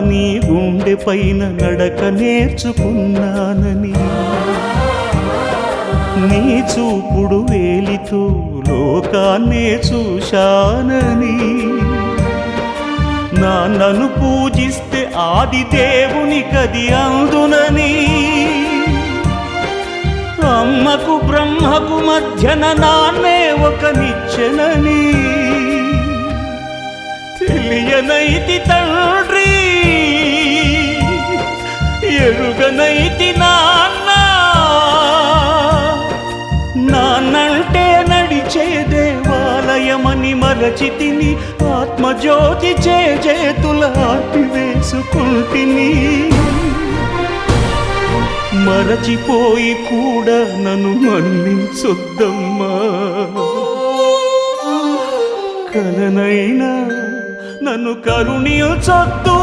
నీ గుండె పైన నడక నేర్చుకున్నానని, నీ చూపుడు వేలితో లోకాన్నే చూశానని, నాన్నను పూజిస్తే ఆది దేవునికది అందునని, అమ్మకు బ్రహ్మకు మధ్యన నాన్నే ఒక నిచ్చెనని తెలియనైతి తండ్రి, ఎరుగనైతి నాన్న. నాన్నంటే నడిచే దేవాలయమని మరచితిని, ఆత్మజ్యోతి చేతుల ఆపివేసుకుంటిని. మరచిపోయి కూడా నన్ను మన్నించొద్దమ్మా, కలనైనా నన్ను కరుణించొద్దు.